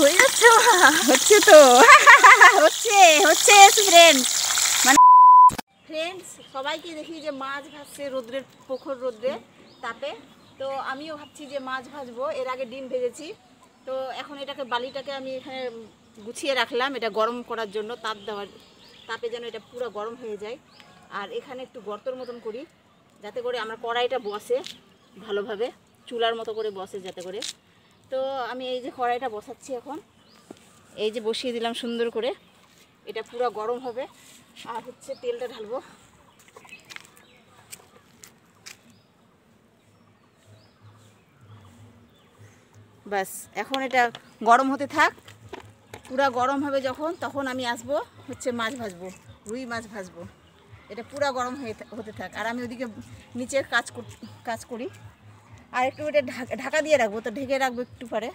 হয়ে যাচ্ছে হচ্ছে তো হচ্ছে ফ্রেন্ড মানে ফ্রেন্ডস সবাইকে দেখি যে মাছ ভাজছে রোদ্রের প্রখর রোদ্রে তাপে। তো আমিও ভাবছি যে মাছ ভাজবো। এর আগে ডিম ভেজেছি। তো এখন এটাকে বালিটাকে আমি এখানে গুছিয়ে রাখলাম এটা গরম করার জন্য, তাপে যেন এটা পুরো গরম হয়ে যায়। আর এখানে একটু গর্তর মতন করি যাতে করে আমার কড়াইটা বসে ভালোভাবে, চুলার মতো করে বসে যাতে করে। তো আমি এই যে কড়াইটা বসাচ্ছি এখন, এই যে বসিয়ে দিলাম সুন্দর করে। এটা পুরো গরম হবে। আর হচ্ছে তেলটা ঢালবো। ব্যাস এখন এটা গরম হতে থাক। পুরা গরম হবে যখন, তখন আমি আসবো হচ্ছে মাছ ভাজবো, রুই মাছ ভাজবো। এটা পুরা গরম হতে থাক আর আমি ওদিকে নিচের কাজ করি। আর একটু এটা ঢাকা দিয়ে রাখবো, তো ঢেকে রাখবো একটু পরে।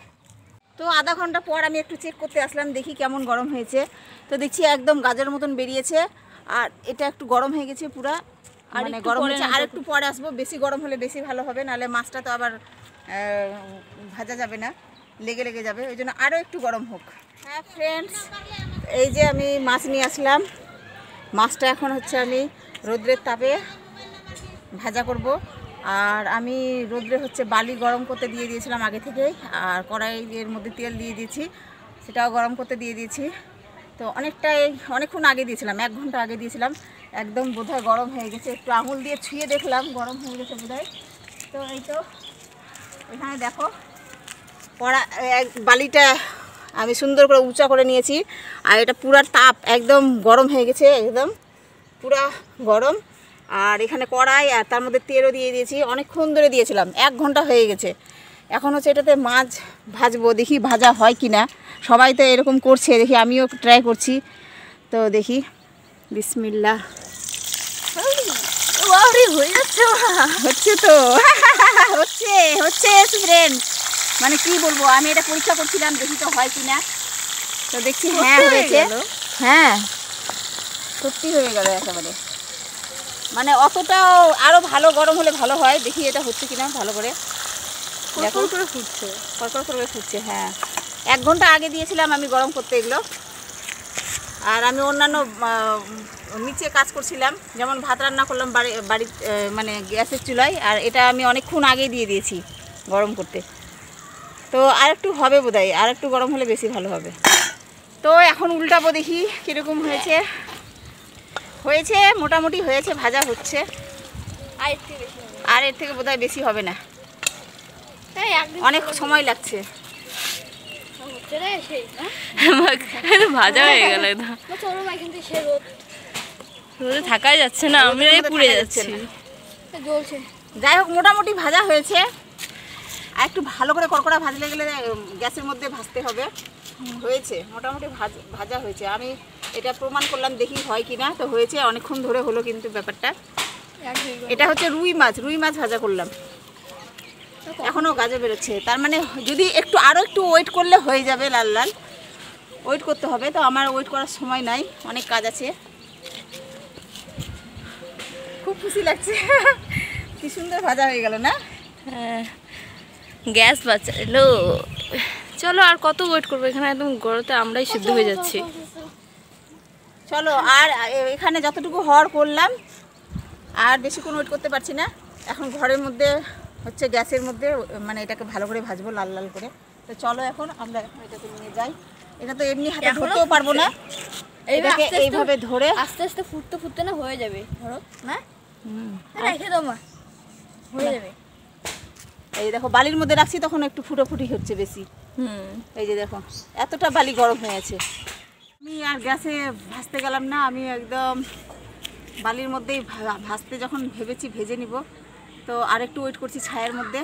তো আধা ঘন্টা পর আমি একটু চেক করতে আসলাম, দেখি কেমন গরম হয়েছে। তো দেখছি একদম গাজর মতন বেরিয়েছে। আর এটা একটু গরম হয়ে গেছে পুরা, মানে গরম হয়েছে। আর একটু পরে আসবো, বেশি গরম হলে বেশি ভালো হবে, নাহলে মাছটা তো আবার ভাজা যাবে না, লেগে যাবে। ওই জন্য আরও একটু গরম হোক। হ্যাঁ ফ্রেন্ডস, এই যে আমি মাছ নিয়ে আসলাম। মাছটা এখন হচ্ছে আমি রোদ্রের তাপে ভাজা করব। আর আমি রোদ্রে হচ্ছে বালি গরম করতে দিয়ে দিয়েছিলাম আগে থেকেই। আর কড়াইয়ের মধ্যে তেল দিয়ে দিয়েছি, সেটাও গরম করতে দিয়ে দিয়েছি। তো অনেকক্ষণ আগে দিয়েছিলাম, 1 ঘন্টা আগে দিয়েছিলাম। একদম বোধহয় গরম হয়ে গেছে। একটু আঙুল দিয়ে ছুঁয়ে দেখলাম গরম হয়ে গেছে বোধহয়। তো এই তো এখানে দেখো বালিটা আমি সুন্দর করে উঁচা করে নিয়েছি। আর এটা পুরা তাপ একদম গরম হয়ে গেছে, একদম পুরা গরম। আর এখানে কড়াই, আর তার মধ্যে তেলও দিয়ে দিয়েছি। অনেকক্ষণ ধরে দিয়েছিলাম, 1 ঘন্টা হয়ে গেছে। এখন হচ্ছে এটাতে মাছ ভাজবো, দেখি ভাজা হয় কি না। সবাই তো এরকম করছে, দেখি আমিও ট্রাই করছি। তো দেখি, বিসমিল্লাহ। হয়ে যাচ্ছে হচ্ছে তো হচ্ছে ফ্রেন্ড, মানে কি বলবো, আমি এটা পরীক্ষা করছিলাম দেখি তো হয় কি না। তো দেখছি হ্যাঁ হয়েছে। হ্যাঁ সত্যি হয়ে গেল একেবারে। মানে অতটাও আরও ভালো গরম হলে ভালো হয়। দেখি এটা হচ্ছে কিনা ভালো করে। কড়কড় করে ফুটছে, কড়কড় করে ফুটছে। হ্যাঁ 1 ঘন্টা আগে দিয়েছিলাম আমি গরম করতে এগুলো। আর আমি অন্যান্য নিচে কাজ করছিলাম, যেমন ভাত রান্না করলাম বাড়ি মানে গ্যাসের চুলায়। আর এটা আমি অনেকক্ষণ আগেই দিয়ে দিয়েছি গরম করতে। তো আর একটু হবে বোধহয়, আর একটু গরম হলে বেশি ভালো হবে। তো এখন উল্টাবো, দেখি কীরকম হয়েছে। মোটামুটি হয়েছে, ভাজা হচ্ছে। আর এর থেকে বোধহয় বেশি হবে না, অনেক সময় লাগছে। ভাজা হয়ে গেল, রোদে থাকাই যাচ্ছে না, আমি পুড়ে যাচ্ছি। যাই হোক মোটামুটি ভাজা হয়েছে। আর একটু ভালো করে কড়কড়া ভাজলে গেলে গ্যাসের মধ্যে ভাজতে হবে। হয়েছে মোটামুটি ভাজা হয়েছে। আমি এটা প্রমাণ করলাম, দেখি হয় কি না। তো হয়েছে, অনেকক্ষণ ধরে হলো কিন্তু ব্যাপারটা। এটা হচ্ছে রুই মাছ ভাজা করলাম। এখনও গাজর বেরোচ্ছে, তার মানে যদি আরও একটু ওয়েট করলে হয়ে যাবে। লাল লাল ওয়েট করতে হবে। তো আমার ওয়েট করার সময় নাই, অনেক কাজ আছে। খুব খুশি লাগছে, কি সুন্দর ভাজা হয়ে গেল না? হ্যাঁ গ্যাস বাঁচালো। চলো আর কত ওয়েট করবো, এখানে একদম গরমে আমরাই সিদ্ধ হয়ে যাচ্ছি। চলো, আর এখানে যতটুকু হওয়ার করলাম, আর বেশি কোনো ওয়েট করতে পারছি না। এখন ঘরের মধ্যে হচ্ছে গ্যাসের মধ্যে মানে এটাকে ভালো করে ভাজবো লাল লাল করে। তো চলো এখন আমরা এটাকে নিয়ে যাই। এটা তো এমনি হাতে ধরতেও পারবো না, এটাকে এইভাবে ধরে আস্তে আস্তে ফুটতে না হয়ে যাবে। ধরো না, রেখে দাও মা, হয়ে যাবে। এই দেখো বালির মধ্যে রাখছি, তখন একটু ফুটোফুটি হচ্ছে বেশি। এই যে দেখো এতটা বালি গরম হয়ে আছে। আমি আর গ্যাসে ভাজতে গেলাম না, আমি একদম বালির মধ্যেই ভাজতে যখন ভেবেছি ভেজে নিব। তো আর একটু ওয়েট করছি ছায়ের মধ্যে,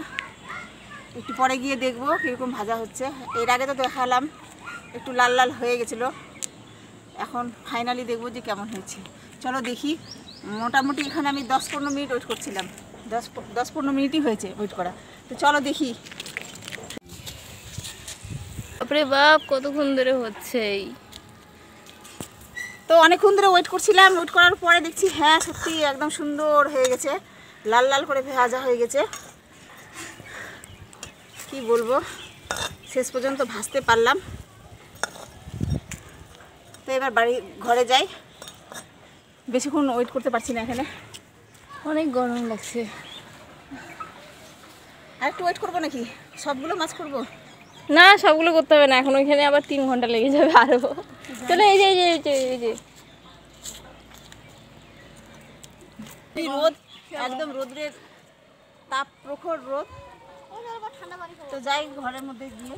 একটু পরে গিয়ে দেখবো কীরকম ভাজা হচ্ছে। এর আগে তো দেখালাম একটু লাল লাল হয়ে গেছিলো, এখন ফাইনালি দেখবো যে কেমন হয়েছে। চলো দেখি। মোটামুটি এখানে আমি 10-15 মিনিট ওয়েট করছিলাম, 10-15 মিনিটই হয়েছে ওয়েট করা। তো চলো দেখি। বাপরে বাপ, কতক্ষণ ধরে হচ্ছে। তো অনেকক্ষণ ধরে ওয়েট করছিলাম, ওয়েট করার পরে দেখছি হ্যাঁ সত্যি একদম সুন্দর হয়ে গেছে, লাল লাল করে ভাজা হয়ে গেছে। কি বলবো, শেষ পর্যন্ত ভাজতে পারলাম। তো এবার বাড়ি ঘরে যাই, বেশিক্ষণ ওয়েট করতে পারছি না এখানে, অনেক গরম লাগছে। আর একটু ওয়েট করবো নাকি? সবগুলো মাছ করবো? না, সবগুলো করতে হবে না, এখন ওইখানে আবার 3 ঘন্টা লেগে যাবে আরো। চলো এই যে এই যে এই যে এই যে এই রোদ, একদম রোদ্রের তাপ, প্রখর রোদ। তো যাই ঘরের মধ্যে গিয়ে